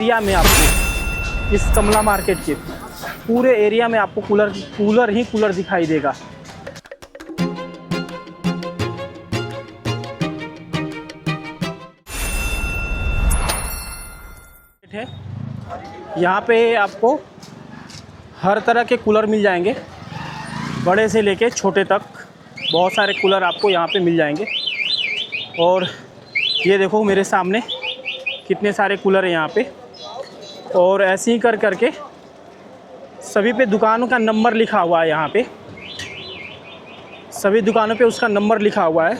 Area में आपको इस कमला मार्केट के पूरे एरिया में आपको कूलर ही कूलर दिखाई देगा। है यहाँ पे आपको हर तरह के कूलर मिल जाएंगे, बड़े से लेके छोटे तक बहुत सारे कूलर आपको यहाँ पे मिल जाएंगे। और ये देखो मेरे सामने कितने सारे कूलर हैं यहाँ पे। और ऐसे ही कर करके सभी पे दुकानों का नंबर लिखा हुआ है। यहाँ पे सभी दुकानों पे उसका नंबर लिखा हुआ है,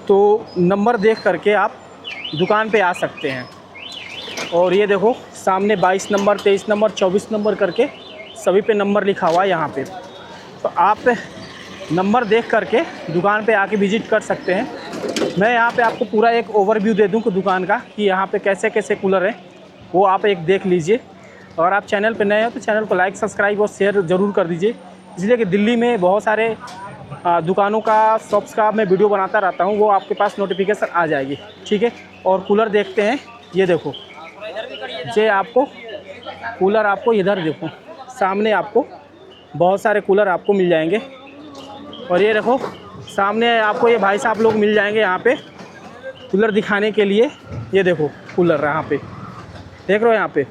तो नंबर देख करके आप दुकान पे आ सकते हैं। और ये देखो सामने 22 नंबर, 23 नंबर, 24 नंबर करके सभी पे नंबर लिखा हुआ है यहाँ पे। तो आप नंबर देख करके दुकान पे आके विज़िट कर सकते हैं। मैं यहाँ पे आपको पूरा एक ओवरव्यू दे दूँ कि दुकान का, कि यहाँ पे कैसे कैसे कूलर हैं, वो आप एक देख लीजिए। और आप चैनल पे नए हो तो चैनल को लाइक, सब्सक्राइब और शेयर ज़रूर कर दीजिए, इसलिए कि दिल्ली में बहुत सारे दुकानों का, शॉप्स का मैं वीडियो बनाता रहता हूँ, वो आपके पास नोटिफिकेशन आ जाएगी। ठीक है। और कूलर देखते हैं। ये देखो ये आपको कूलर, आपको इधर देखो सामने आपको बहुत सारे कूलर आपको मिल जाएंगे। और ये देखो सामने आपको ये भाई साहब लोग मिल जाएंगे यहाँ पे कूलर दिखाने के लिए। ये देखो कूलर यहाँ पे देख रहे हो, यहाँ पे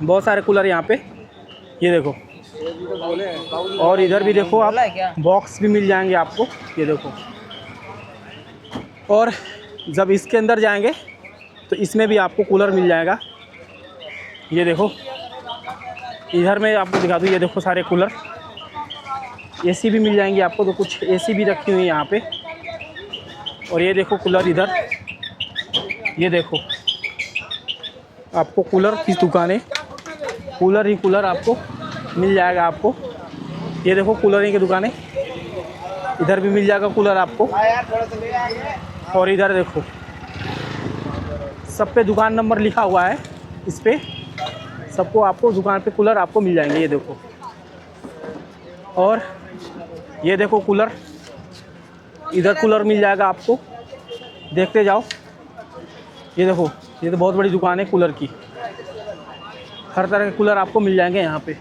बहुत सारे कूलर यहाँ पे, ये देखो। और इधर भी देखो आप, बॉक्स भी मिल जाएंगे आपको, ये देखो। और जब इसके अंदर जाएंगे तो इसमें भी आपको कूलर मिल जाएगा। ये देखो इधर में आपको दिखा दूँ, ये देखो सारे कूलर। एसी भी मिल जाएंगे आपको, तो कुछ एसी भी रखी हुई है यहाँ पे। और ये देखो कूलर इधर, ये देखो आपको कूलर की दुकानें, कूलर ही कूलर आपको मिल जाएगा आपको। ये देखो कूलर ही की दुकानें, इधर भी मिल जाएगा कूलर आपको। और इधर देखो सब पे दुकान नंबर लिखा हुआ है, इस पे सबको आपको दुकान पे कूलर आपको मिल जाएंगे। ये देखो। और ये देखो कूलर, इधर कूलर मिल जाएगा आपको, देखते जाओ। ये देखो ये तो बहुत बड़ी दुकान है कूलर की, हर तरह के कूलर आपको मिल जाएंगे यहाँ पे।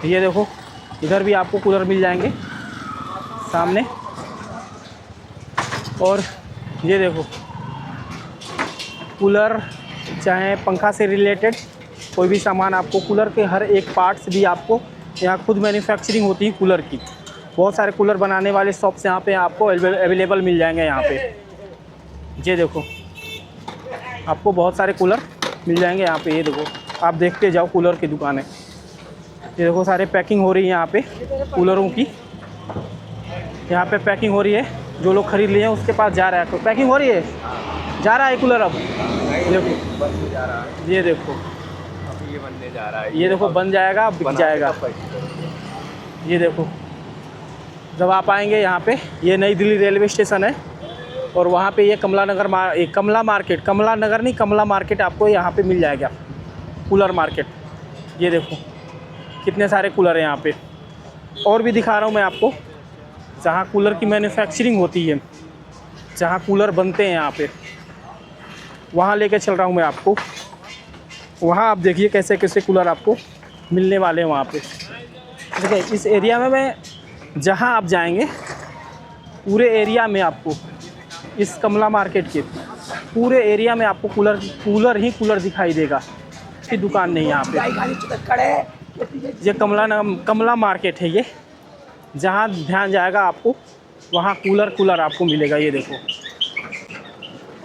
ये देखो इधर भी आपको कूलर मिल जाएंगे सामने। और ये देखो कूलर, चाहे पंखा से रिलेटेड कोई भी सामान, आपको कूलर के हर एक पार्ट्स भी आपको यहाँ खुद मैन्युफैक्चरिंग होती है कूलर की। बहुत सारे कूलर बनाने वाले शॉप्स यहाँ पे आपको अवेलेबल मिल जाएंगे यहाँ पे। ये देखो आपको बहुत सारे कूलर मिल जाएंगे यहाँ पे। ये देखो आप देखते जाओ कूलर की दुकानें। ये देखो सारे पैकिंग हो रही है यहाँ पे कूलरों की, यहाँ पे पैकिंग हो रही है। जो लोग खरीद लिए हैं उसके पास जा रहा है, तो पैकिंग हो रही है, जा रहा है कूलर। अब देखो ये देखो ये बनने जा रहा है, ये देखो बन जाएगा, बिक जाएगा। ये देखो जब आप आएंगे यहाँ पे, ये नई दिल्ली रेलवे स्टेशन है, और वहाँ पे ये कमला मार्केट आपको यहाँ पे मिल जाएगा, कूलर मार्केट। ये देखो कितने सारे कूलर हैं यहाँ पे। और भी दिखा रहा हूँ मैं आपको, जहाँ कूलर की मैन्युफैक्चरिंग होती है, जहाँ कूलर बनते हैं यहाँ पे, वहाँ लेके चल रहा हूँ मैं आपको। वहाँ आप देखिए कैसे कैसे कूलर आपको मिलने वाले हैं वहाँ पे। देखिए इस एरिया में मैं, जहाँ आप जाएंगे पूरे एरिया में आपको, इस कमला मार्केट के पूरे एरिया में आपको कूलर ही कूलर दिखाई देगा। की दुकान नहीं यहाँ पे, ये कमला मार्केट है ये। जहाँ ध्यान जाएगा आपको वहाँ कूलर आपको मिलेगा। ये देखो।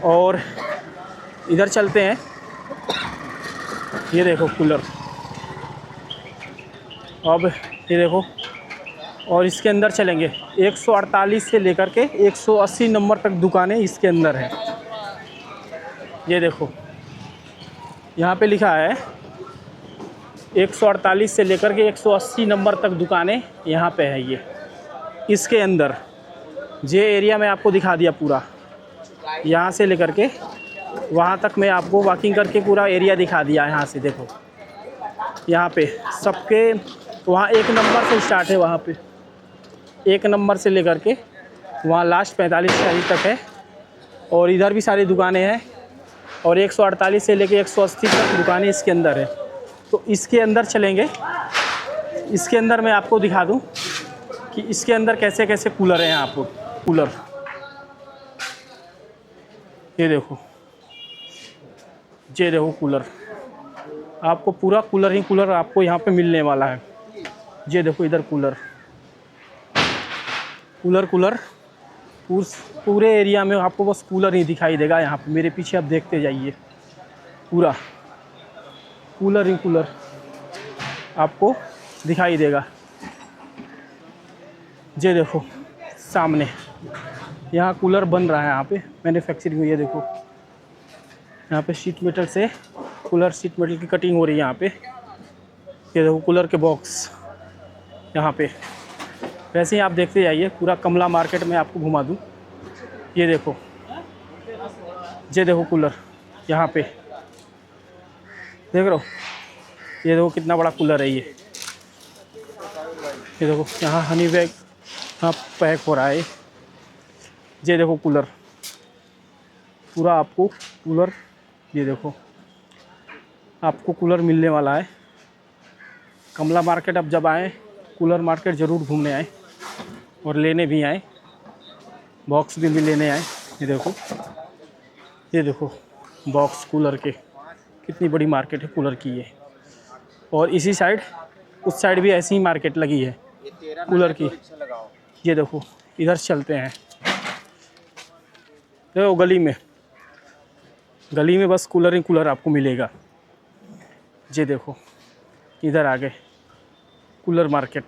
और इधर चलते हैं, ये देखो कूलर। अब ये देखो, और इसके अंदर चलेंगे 148 से लेकर के 180 नंबर तक दुकानें इसके अंदर हैं। ये देखो यहाँ पे लिखा है 148 से लेकर के 180 नंबर तक दुकानें यहाँ पे है। ये इसके अंदर जे एरिया में आपको दिखा दिया पूरा, यहाँ से लेकर के वहाँ तक मैं आपको वॉकिंग करके पूरा एरिया दिखा दिया। यहाँ से देखो, यहाँ पे सबके, वहाँ 1 नंबर से स्टार्ट है, वहाँ पे 1 नंबर से लेकर के वहाँ लास्ट 45 तक है। और इधर भी सारी दुकानें हैं। और 148 से लेके 180 तक दुकानें इसके अंदर है। तो इसके अंदर चलेंगे, इसके अंदर मैं आपको दिखा दूं कि इसके अंदर कैसे कैसे कूलर हैं। यहाँ पर कूलर ये देखो कूलर, आपको पूरा कूलर ही कूलर आपको यहाँ पे मिलने वाला है। ये देखो इधर कूलर पूरे एरिया में आपको बस कूलर ही दिखाई देगा। यहाँ पे मेरे पीछे आप देखते जाइए, पूरा कूलर ही कूलर आपको दिखाई देगा। ये देखो सामने यहाँ कूलर बन रहा है, यहाँ पे मैन्युफैक्चरिंग हुई है। देखो यहाँ पे शीट मेटल से कूलर, शीट मेटल की कटिंग हो रही है यहाँ पे। ये देखो कूलर के बॉक्स यहाँ पे। वैसे ही आप देखते जाइए, पूरा कमला मार्केट में आपको घुमा दूँ। ये देखो कूलर यहाँ पे देख रहे हो। ये देखो कितना बड़ा कूलर है ये देखो यहाँ हनी बैग यहाँ पैक हो रहा है। ये देखो कूलर, पूरा आपको कूलर, ये देखो आपको कूलर मिलने वाला है। कमला मार्केट अब जब आए, कूलर मार्केट ज़रूर घूमने आए और लेने भी आए, बॉक्स भी लेने आए। ये देखो बॉक्स कूलर के, कितनी बड़ी मार्केट है कूलर की ये। और इसी साइड, उस साइड भी ऐसी ही मार्केट लगी है कूलर की। ये देखो इधर चलते हैं, देखो गली में बस कूलर ही कूलर आपको मिलेगा। ये देखो इधर आगे कूलर मार्केट,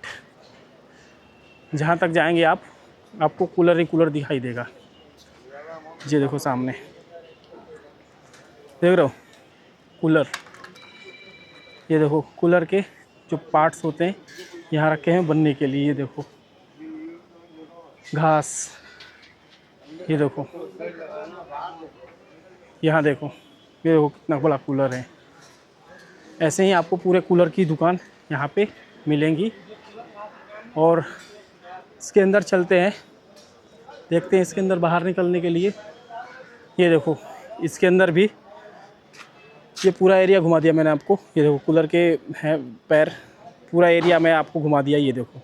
जहाँ तक जाएंगे आप, आपको कूलर ही कूलर दिखाई देगा। ये देखो सामने देख रहे हो कूलर। ये देखो कूलर के जो पार्ट्स होते हैं यहाँ रखे हैं बनने के लिए। ये देखो घास, ये देखो यहाँ देखो, ये देखो कितना बड़ा कूलर है। ऐसे ही आपको पूरे कूलर की दुकान यहाँ पे मिलेंगी। और इसके अंदर चलते हैं, देखते हैं इसके अंदर बाहर निकलने के लिए। ये देखो इसके अंदर भी, ये पूरा एरिया घुमा दिया मैंने आपको। ये देखो कूलर के हैं पैर, पूरा एरिया मैं आपको घुमा दिया। ये देखो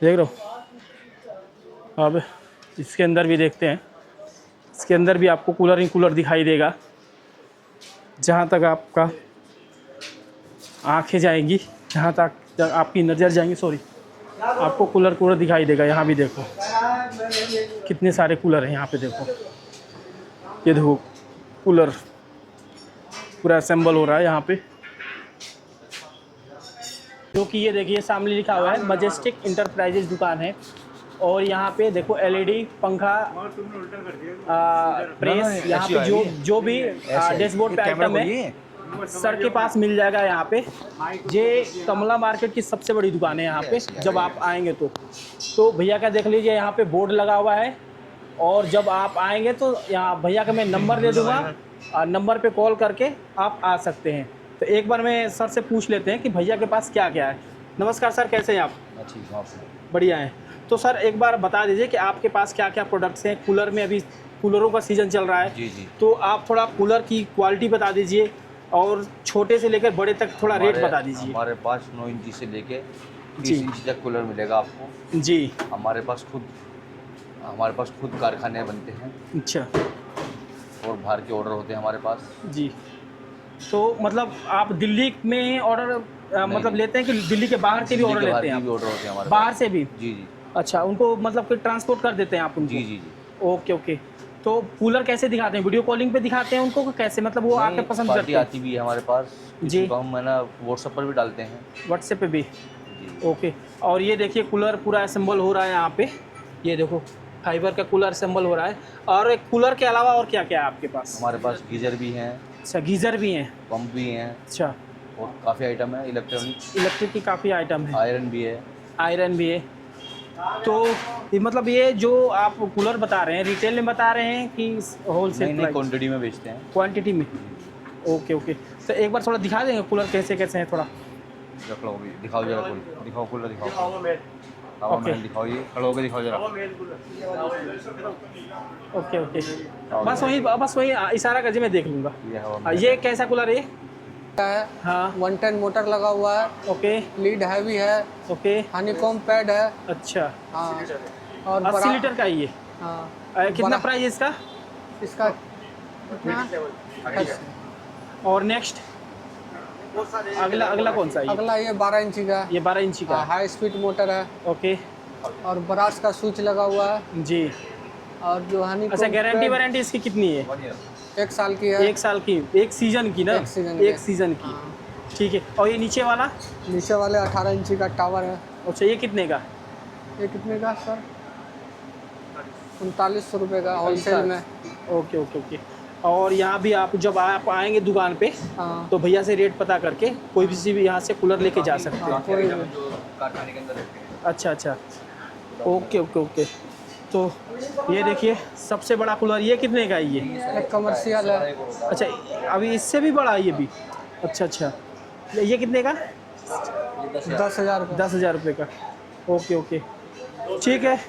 देख रहे हो। अब इसके अंदर भी देखते हैं, इसके अंदर भी आपको कूलर ही कूलर दिखाई देगा। जहाँ तक आपका आँखें जाएंगी, जहाँ तक आपकी नज़र जाएंगी, आपको कूलर दिखाई देगा। यहाँ भी देखो कितने सारे कूलर हैं यहाँ पे। देखो ये देखो कूलर पूरा असेंबल हो रहा है यहाँ पे, जो कि ये देखिए सामने लिखा हुआ है मजेस्टिक इंटरप्राइजेज दुकान है। और यहाँ पे देखो एलईडी पंखा, प्रेस, यहाँ पे जो भी डैशबोर्ड पे आइटम है सर के पास मिल जाएगा यहाँ पे। ये कमला मार्केट की सबसे बड़ी दुकान है यहाँ पे। जब आप आएंगे तो भैया का देख लीजिए, यहाँ पे बोर्ड लगा हुआ है। और जब आप आएंगे तो यहाँ भैया का मैं नंबर दे दूँगा, नंबर पे कॉल करके आप आ सकते हैं। तो एक बार मैं सर से पूछ लेते हैं कि भैया के पास क्या क्या है। नमस्कार सर, कैसे हैं आप? बढ़िया हैं। तो सर एक बार बता दीजिए कि आपके पास क्या क्या प्रोडक्ट्स हैं। कूलर में अभी कूलरों का सीज़न चल रहा है। जी। तो आप थोड़ा कूलर की क्वालिटी बता दीजिए और छोटे से लेकर बड़े तक थोड़ा रेट बता दीजिए। हमारे पास 9 इंची से लेके 30 इंची तक कूलर मिलेगा आपको जी। हमारे पास खुद कारखाने बनते हैं। अच्छा। और बाहर के ऑर्डर होते हैं हमारे पास जी। तो मतलब आप दिल्ली में ऑर्डर मतलब लेते हैं कि दिल्ली के बाहर से भी ऑर्डर लेते हैं? ऑर्डर होते हैं हमारे बाहर से भी? जी। अच्छा, उनको मतलब कि ट्रांसपोर्ट कर देते हैं आप उनको? जी। ओके। तो कूलर कैसे दिखाते हैं? वीडियो कॉलिंग पे दिखाते हैं उनको कैसे, मतलब वो आके पसंद करते हैं? आती भी है हमारे पास जी। तो हम है ना व्हाट्सएप पर भी डालते हैं। व्हाट्सएप पे भी? ओके। और ये देखिए कूलर पूरा असेंबल हो रहा है यहाँ पे। ये देखो फाइबर का कूलर असेंबल हो रहा है। और कूलर के अलावा और क्या क्या है आपके पास? हमारे पास गीज़र भी हैं। अच्छा, गीज़र भी हैं? पंप भी हैं। अच्छा। और काफ़ी आइटम है इलेक्ट्रिक की काफ़ी आइटम है। आयरन भी है। तो मतलब ये जो आप कूलर बता रहे हैं रिटेल में बता रहे हैं कि होलसेल? नहीं, क्वांटिटी में बेचते हैं। क्वांटिटी में? ओके। तो एक बार थोड़ा दिखा देंगे कूलर कैसे कैसे हैं? थोड़ा रख लो, दिखाओ जरा, दिखाओ कूलर दिखाओ। हवा ओके। महल दिखाओ, ये खड़े होकर दिखाओ जरा। ओके ओके, बस वही इशारा कर, मैं देख लूँगा। ये हवा हाँ, महल ये कैसा कूलर है? है, हाँ 110 मोटर लगा हुआ है, ओके लीड हैवी है, ओके, हनीकॉम पैड है। अच्छा। हाँ और 80 लीटर का है ये। हाँ कितना बड़ा- प्राइस है इसका? इसका कितना? और नेक्स्ट अगला अगला कौन सा है ये? अगला ये 12 इंची का है। ये 12 इंची का है। हाई स्पीड मोटर है ओके और ब्रास का स्विच लगा हुआ है जी। और जो हनीकॉम अच्छा, गारंटी पैड वारंटी इसकी कितनी है? 1 साल की है। 1 साल की, 1 सीजन की ना? एक सीजन की। 1 सीजन की, हाँ। ठीक है। और ये नीचे वाला? नीचे वाले 18 इंची का टावर है। अच्छा, ये कितने का? ये कितने का सर? 3900 रुपये का होलसेल में। Okay okay okay. और यहाँ भी आप जब आप आएंगे दुकान पे हाँ तो भैया से रेट पता करके कोई भी यहाँ से कूलर लेके जा सकते हैं। हाँ, कोई भी। जो कारखाने के अंदर रखते हैं। अच्छा अच्छा, ओके ओके ओके। तो ये देखिए सबसे बड़ा कूलर, ये कितने का है ये? एक कमर्शियल है। अच्छा, अभी इससे भी बड़ा है ये भी? अच्छा अच्छा, ये कितने का? 10,000 रुपये। 10,000 रुपये का। ओके ओके, ठीक है।